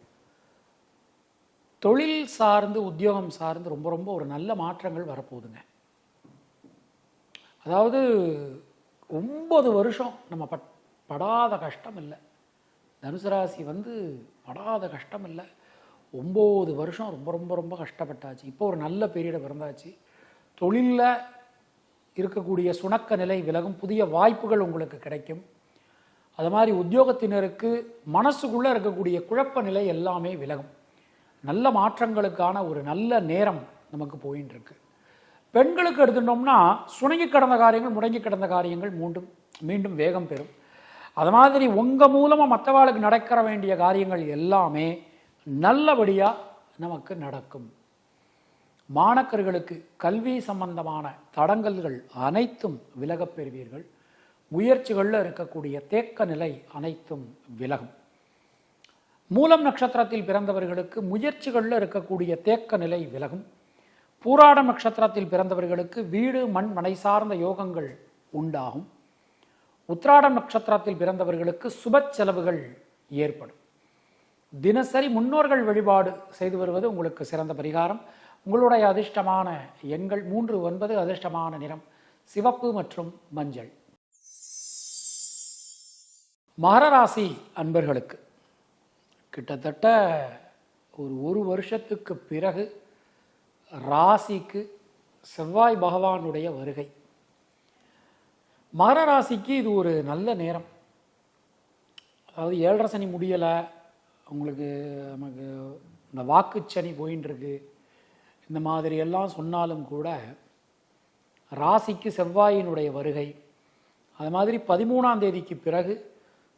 தொழில் சார்ந்து, உத்தியோகம் சார்ந்து ரொம்ப ரொம்ப ஒரு நல்ல மாற்றங்கள் வரப்போகுதுங்க. அதாவது 9 வருஷம் நம்ம படாத கஷ்டம் இல்லை. தனுசு ராசி படாத கஷ்டம் இல்லை. 9 வருஷம் ரொம்ப ரொம்ப ரொம்ப கஷ்டப்பட்டாச்சு. இப்போ ஒரு நல்ல பீரியடை பிறந்தாச்சு. தொழிலில் இருக்கக்கூடிய சுணக்க நிலை விலகும். புதிய வாய்ப்புகள் உங்களுக்கு கிடைக்கும். அது மாதிரி உத்தியோகத்தினருக்கு மனசுக்குள்ளே இருக்கக்கூடிய குழப்ப நிலை எல்லாமே விலகும். நல்ல மாற்றங்களுக்கான ஒரு நல்ல நேரம் நமக்கு போயின்னு இருக்கு. பெண்களுக்கு எடுத்துட்டோம்னா சுணங்கி கிடந்த காரியங்கள், முடங்கி கிடந்த காரியங்கள் மீண்டும் வேகம் பெறும். அது மாதிரி உங்கள் மூலமாக மற்றவாளுக்கு நடக்கிற வேண்டிய காரியங்கள் எல்லாமே நல்லபடியாக நமக்கு நடக்கும். மாணக்கர்களுக்கு கல்வி சம்பந்தமான தடங்கல்கள் அனைத்தும் விலகப் பெறுவீர்கள். முயற்சிகளில் இருக்கக்கூடிய தேக்க நிலை அனைத்தும் விலகும். மூலம் நட்சத்திரத்தில் பிறந்தவர்களுக்கு முயற்சிகளில் இருக்கக்கூடிய தேக்க நிலை விலகும். பூராடம் நட்சத்திரத்தில் பிறந்தவர்களுக்கு வீடு மண் மனை சார்ந்த யோகங்கள் உண்டாகும். உத்திராடம் நட்சத்திரத்தில் பிறந்தவர்களுக்கு சுப செலவுகள் ஏற்படும். தினசரி முன்னோர்கள் வழிபாடு செய்து வருவது உங்களுக்கு சிறந்த பரிகாரம். உங்களுடைய அதிர்ஷ்டமான எண்கள் 3, 9. அதிர்ஷ்டமான நிறம் சிவப்பு மற்றும் மஞ்சள். மகர ராசி அன்பர்களுக்கு கிட்டத்தட்ட ஒரு வருஷத்துக்கு பிறகு ராசிக்கு செவ்வாய் பகவானுடைய வருகை. மகர ராசிக்கு இது ஒரு நல்ல நேரம். அதாவது 7.5 சனி முடியலை, உங்களுக்கு நமக்கு இந்த வாக்குச்சனி போயின்னு இருக்கு, இந்த மாதிரி எல்லாம் சொன்னாலும் கூட ராசிக்கு செவ்வாயினுடைய வருகை, அது மாதிரி 13ஆம் தேதிக்கு பிறகு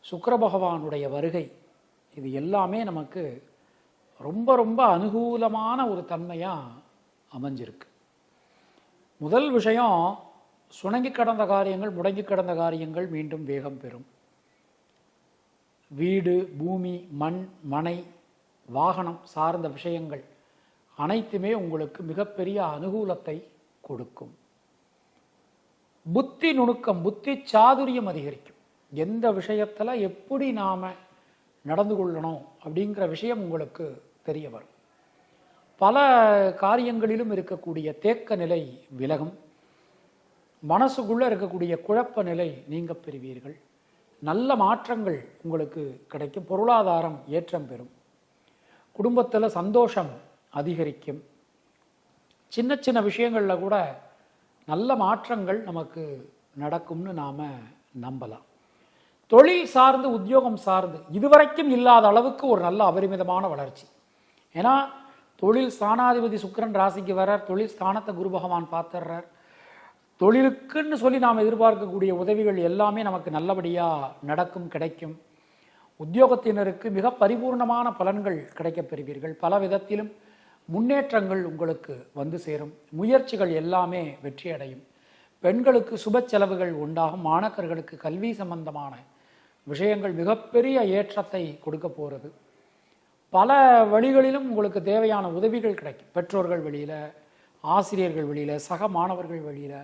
சுக்கிர பகவானுடைய வருகை, இது எல்லாமே நமக்கு ரொம்ப ரொம்ப அனுகூலமான ஒரு தன்மையாக அமைஞ்சிருக்கு. முதல் விஷயம், சுணங்கி கடந்த காரியங்கள், முடங்கி கடந்த காரியங்கள் மீண்டும் வேகம் பெறும். வீடு, பூமி, மண், மனை, வாகனம் சார்ந்த விஷயங்கள் அனைத்துமே உங்களுக்கு மிகப்பெரிய அனுகூலத்தை கொடுக்கும். புத்தி நுணுக்கம், புத்தி சாதுரியம் அதிகரிக்கும். எந்த விஷயத்தில் எப்படி நாம் நடந்து கொள்ளணும் அப்படிங்கிற விஷயம் உங்களுக்கு தெரிய வரும். பல காரியங்களிலும் இருக்கக்கூடிய தேக்க நிலை விலகும். மனசுக்குள்ளே இருக்கக்கூடிய குழப்ப நிலை நீங்க பெறுவீர்கள். நல்ல மாற்றங்கள் உங்களுக்கு கிடைக்கும். பொருளாதாரம் ஏற்றம் பெறும். குடும்பத்தில் சந்தோஷம் அதிகரிக்கும். சின்ன சின்ன விஷயங்களில் கூட நல்ல மாற்றங்கள் நமக்கு நடக்கும்னு நாம் நம்பலாம். தொழில் சார்ந்து, உத்தியோகம் சார்ந்து இதுவரைக்கும் இல்லாத அளவுக்கு ஒரு நல்ல அபரிமிதமான வளர்ச்சி. ஏன்னா தொழில் ஸ்தானாதிபதி சுக்கிரன் ராசிக்கு வர்றார், தொழில் ஸ்தானத்தை குரு பகவான் பார்த்துடுறார். தொழிலுக்குன்னு சொல்லி நாம் எதிர்பார்க்கக்கூடிய உதவிகள் எல்லாமே நமக்கு நல்லபடியாக நடக்கும், கிடைக்கும். உத்தியோகத்தினருக்கு மிக பரிபூர்ணமான பலன்கள் கிடைக்கப் பெறுவீர்கள். பல விதத்திலும் முன்னேற்றங்கள் உங்களுக்கு வந்து சேரும். முயற்சிகள் எல்லாமே வெற்றியடையும். பெண்களுக்கு சுப செலவுகள் உண்டாகும். மாணவர்களுக்கு கல்வி சம்பந்தமான விஷயங்கள் மிகப்பெரிய ஏற்றத்தை கொடுக்க போகிறது. பல வழிகளிலும் உங்களுக்கு தேவையான உதவிகள் கிடைக்கும். பெற்றோர்கள் வழியில், ஆசிரியர்கள் வழியில், சக மாணவர்கள் வழியில்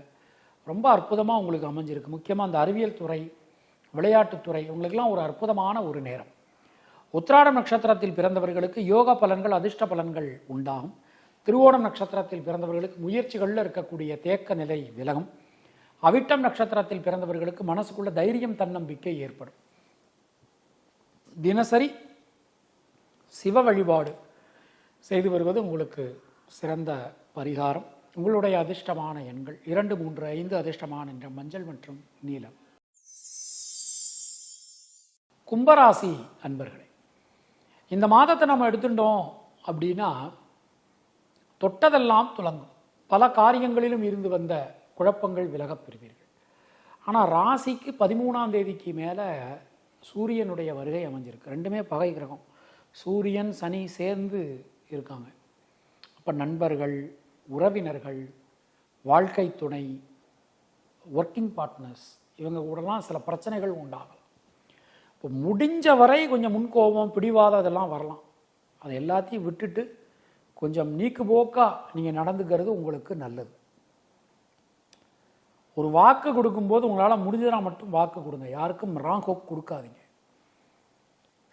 ரொம்ப அற்புதமாக உங்களுக்கு அமைஞ்சிருக்கு. முக்கியமாக அந்த அறிவியல் துறை, விளையாட்டுத்துறை, உங்களுக்கெல்லாம் ஒரு அற்புதமான ஒரு நேரம். உத்திராடம் நட்சத்திரத்தில் பிறந்தவர்களுக்கு யோக பலன்கள், அதிர்ஷ்ட பலன்கள் உண்டாகும். திருவோணம் நட்சத்திரத்தில் பிறந்தவர்களுக்கு முயற்சிகளில் இருக்கக்கூடிய தேக்க நிலை விலகும். அவிட்டம் நட்சத்திரத்தில் பிறந்தவர்களுக்கு மனசுக்குள்ள தைரியம், தன்னம்பிக்கை ஏற்படும். தினசரி சிவ வழிபாடு செய்து வருவது உங்களுக்கு சிறந்த பரிகாரம். உங்களுடைய அதிர்ஷ்டமான எண்கள் 2, 3, 5. அதிர்ஷ்டமான நிறம் மஞ்சள் மற்றும் நீலம். கும்பராசி அன்பர்களே, இந்த மாதத்தை நம்ம எடுத்துட்டோம் அப்படின்னா தொட்டதெல்லாம் துலங்கும். பல காரியங்களிலும் இருந்து வந்த குழப்பங்கள் விலகப் பெறுவீர்கள். ஆனால் ராசிக்கு 13ஆம் தேதிக்கு மேலே சூரியனுடைய வருகை அமைஞ்சிருக்கு. ரெண்டுமே பகை கிரகம். சூரியன் சனி சேர்ந்து இருக்காங்க. அப்போ நண்பர்கள், உறவினர்கள், வாழ்க்கை துணை, ஒர்க்கிங் பார்ட்னர்ஸ், இவங்க கூடலாம் சில பிரச்சனைகள் உண்டாகலாம். இப்போ முடிஞ்ச வரை கொஞ்சம் முன்கோபம், பிடிவாதம் அதெல்லாம் வரலாம். அதை எல்லாத்தையும் விட்டுட்டு கொஞ்சம் நீக்குப்போக்காக நீங்கள் நடந்துக்கிறது உங்களுக்கு நல்லது. ஒரு வாக்கு கொடுக்கும்போது உங்களால் முடிஞ்சதா மட்டும் வாக்கு கொடுங்க. யாருக்கும் ராங் ஹோப் கொடுக்காதீங்க.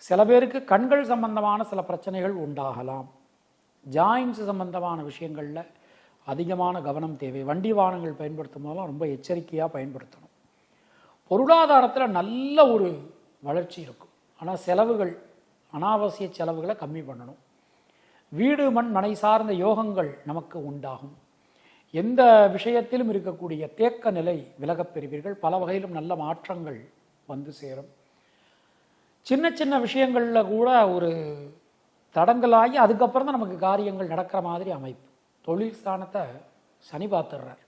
சில பேருக்கு கண்கள் சம்பந்தமான சில பிரச்சனைகள் உண்டாகலாம். ஜாயின்ஸ் சம்பந்தமான விஷயங்களில் அதிகமான கவனம் தேவை. வண்டி வாகனங்கள் பயன்படுத்தும் போதெல்லாம் ரொம்ப எச்சரிக்கையாக பயன்படுத்தணும். பொருளாதாரத்தில் நல்ல ஒரு வளர்ச்சி இருக்கும். ஆனால் செலவுகள், அனாவசிய செலவுகளை கம்மி பண்ணணும். வீடு மண் மனை சார்ந்த யோகங்கள் நமக்கு உண்டாகும். எந்த விஷயத்திலும் இருக்கக்கூடிய தேக்க நிலை விலகப் பெறுவீர்கள். பல வகையிலும் நல்ல மாற்றங்கள் வந்து சேரும். சின்ன சின்ன விஷயங்களில் கூட ஒரு தடங்கலாகி அதுக்கப்புறம் தான் நமக்கு காரியங்கள் நடக்கிற மாதிரி அமைப்பு. தொழில் ஸ்தானத்தை சனி பார்த்துடுறார்.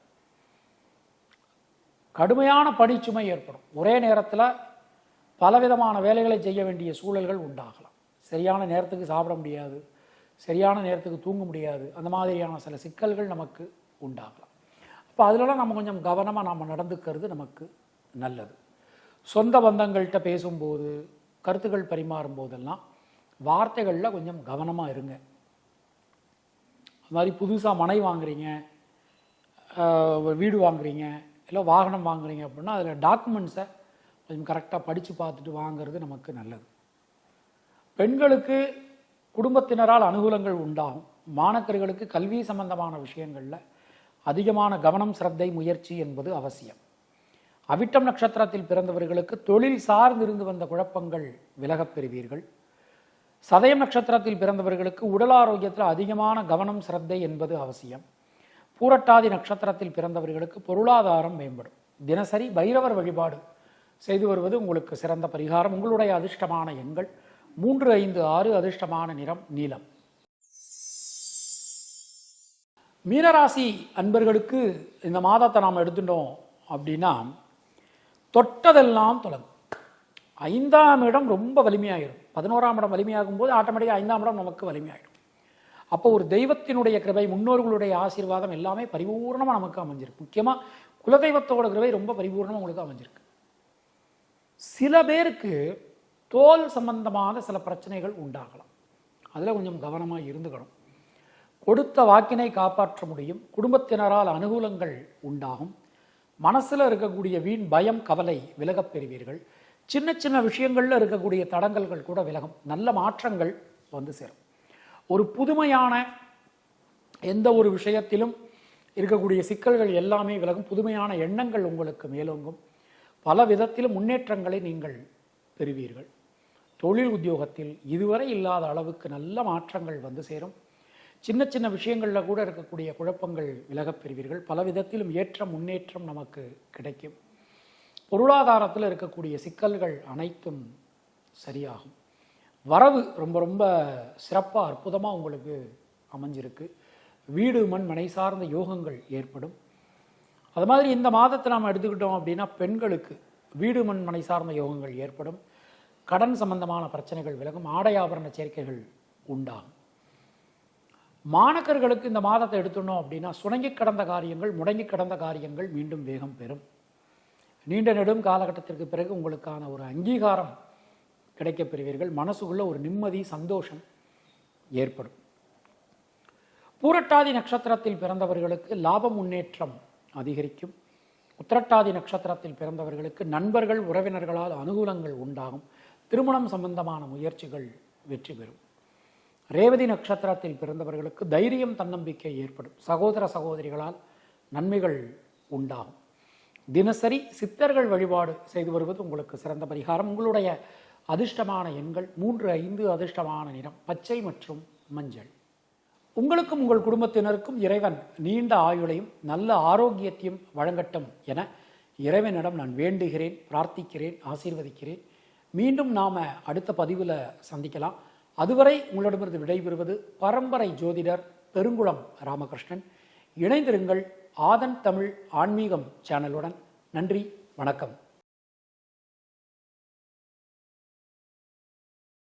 கடுமையான பணிச்சுமை ஏற்படும். ஒரே நேரத்தில் பலவிதமான வேலைகளை செய்ய வேண்டிய சூழல்கள் உண்டாகலாம். சரியான நேரத்துக்கு சாப்பிட முடியாது, சரியான நேரத்துக்கு தூங்க முடியாது. அந்த மாதிரியான சில சிக்கல்கள் நமக்கு உண்டாகலாம். அப்போ அதிலலாம் நம்ம கொஞ்சம் கவனமாக நாம் நடந்துக்கிறது நமக்கு நல்லது. சொந்த பந்தங்கள்கிட்ட பேசும்போது, கருத்துக்கள் பரிமாறும் போதெல்லாம் வார்த்தைகளில் கொஞ்சம் கவனமாக இருங்க. அது மாதிரி புதுசாக மனை வாங்குறீங்க, வீடு வாங்குறீங்க, இல்லை வாகனம் வாங்குறீங்க அப்படின்னா அதில் டாக்குமெண்ட்ஸை கொஞ்சம் கரெக்டாக படித்து பார்த்துட்டு வாங்கிறது நமக்கு நல்லது. பெண்களுக்கு குடும்பத்தினரால் அனுகூலங்கள் உண்டாகும். மாணக்கர்களுக்கு கல்வி சம்பந்தமான விஷயங்களில் அதிகமான கவனம், சிரத்தை, முயற்சி என்பது அவசியம். அவிட்டம் நட்சத்திரத்தில் பிறந்தவர்களுக்கு தொழில் சார்ந்திருந்து வந்த குழப்பங்கள் விலகப் பெறுவீர்கள். சதயம் நட்சத்திரத்தில் பிறந்தவர்களுக்கு உடல் ஆரோக்கியத்தில் அதிகமான கவனம், சிரத்தை என்பது அவசியம். பூரட்டாதி நட்சத்திரத்தில் பிறந்தவர்களுக்கு பொருளாதாரம் மேம்படும். தினசரி பைரவர் வழிபாடு செய்து வருவது உங்களுக்கு சிறந்த பரிகாரம். உங்களுடைய அதிர்ஷ்டமான எண்கள் 3, 5, 6. அதிர்ஷ்டமான நிறம் நீலம். மீனராசி அன்பர்களுக்கு இந்த மாதத்தை நாம் எடுத்துட்டோம் அப்படின்னா தொட்டதெல்லாம் தொடங்கும். 5ஆம் இடம் ரொம்ப வலிமையாயிடும். 11ஆம் இடம் வலிமையாகும் போது ஆட்டோமேட்டிக்காக 5ஆம் இடம் நமக்கு வலிமையாயிடும். அப்போ ஒரு தெய்வத்தினுடைய கிருபை, முன்னோர்களுடைய ஆசீர்வாதம் எல்லாமே பரிபூர்ணமாக நமக்கு அமைஞ்சிருக்கு. முக்கியமாக குலதெய்வத்தோட கிருபை ரொம்ப பரிபூர்ணமாக உங்களுக்கு அமைஞ்சிருக்கு. சில பேருக்கு தோல் சம்பந்தமாக சில பிரச்சனைகள் உண்டாகலாம். அதில் கொஞ்சம் கவனமாக இருந்துக்கணும். கொடுத்த வாக்கினை காப்பாற்ற முடியும். குடும்பத்தினரால் அனுகூலங்கள் உண்டாகும். மனசில் இருக்கக்கூடிய வீண் பயம், கவலை விலகப் பெறுவீர்கள். சின்ன சின்ன விஷயங்களில் இருக்கக்கூடிய தடங்கல்கள் கூட விலகும். நல்ல மாற்றங்கள் வந்து சேரும். ஒரு புதுமையான எந்த ஒரு விஷயத்திலும் இருக்கக்கூடிய சிக்கல்கள் எல்லாமே விலகும். புதுமையான எண்ணங்கள் உங்களுக்கு மேலோங்கும். பல விதத்திலும் முன்னேற்றங்களை நீங்கள் பெறுவீர்கள். தொழில் உத்தியோகத்தில் இதுவரை இல்லாத அளவுக்கு நல்ல மாற்றங்கள் வந்து சேரும். சின்ன சின்ன விஷயங்களில் கூட இருக்கக்கூடிய குழப்பங்கள் விலகப் பெறுவீர்கள். பல விதத்திலும் ஏற்ற முன்னேற்றம் நமக்கு கிடைக்கும். பொருளாதாரத்தில் இருக்கக்கூடிய சிக்கல்கள் அனைத்தும் சரியாகும். வரவு ரொம்ப ரொம்ப சிறப்பாக அற்புதமாக உங்களுக்கு அமைஞ்சிருக்கு. வீடு, மண், மனை சார்ந்த யோகங்கள் ஏற்படும். அது மாதிரி இந்த மாதத்தை நாம் எடுத்துக்கிட்டோம் அப்படின்னா பெண்களுக்கு வீடு, மண், மனை சார்ந்த யோகங்கள் ஏற்படும். கடன் சம்பந்தமான பிரச்சனைகள் விலகும். ஆடை ஆபரண சேர்க்கைகள் உண்டாகும். மாணக்கர்களுக்கு இந்த மாதத்தை எடுத்துட்டோம் அப்படின்னா சுணங்கி கடந்த காரியங்கள், முடங்கி கடந்த காரியங்கள் மீண்டும் வேகம் பெறும். நீண்ட நெடும் காலகட்டத்திற்கு பிறகு உங்களுக்கான ஒரு அங்கீகாரம் கிடைக்கப் பெறுவீர்கள். மனசுக்குள்ள ஒரு நிம்மதி, சந்தோஷம் ஏற்படும். பூரட்டாதி நட்சத்திரத்தில் பிறந்தவர்களுக்கு லாப முன்னேற்றம் அதிகரிக்கும். உத்திரட்டாதி நட்சத்திரத்தில் பிறந்தவர்களுக்கு நண்பர்கள், உறவினர்களால் அனுகூலங்கள் உண்டாகும். திருமணம் சம்பந்தமான முயற்சிகள் வெற்றி பெறும். ரேவதி நட்சத்திரத்தில் பிறந்தவர்களுக்கு தைரியம், தன்னம்பிக்கை ஏற்படும். சகோதர சகோதரிகளால் நன்மைகள் உண்டாகும். தினசரி சித்தர்கள் வழிபாடு செய்து வருவது உங்களுக்கு சிறந்த பரிகாரம். உங்களுடைய அதிர்ஷ்டமான எண்கள் 3, 5. அதிர்ஷ்டமான நிறம் பச்சை மற்றும் மஞ்சள். உங்களுக்கும் உங்கள் குடும்பத்தினருக்கும் இறைவன் நீண்ட ஆயுளையும் நல்ல ஆரோக்கியத்தையும் வழங்கட்டும் என இறைவனிடம் நான் வேண்டுகிறேன், பிரார்த்திக்கிறேன், ஆசீர்வதிக்கிறேன். மீண்டும் நாம் அடுத்த பதிவில் சந்திக்கலாம். அதுவரை உங்களிடமிருந்து விடைபெறுவது பரம்பரை ஜோதிடர் பெருங்குளம் ராமகிருஷ்ணன். இணைந்திருங்கள் ஆதன் தமிழ் ஆன்மீகம் சேனலுடன். நன்றி, வணக்கம்.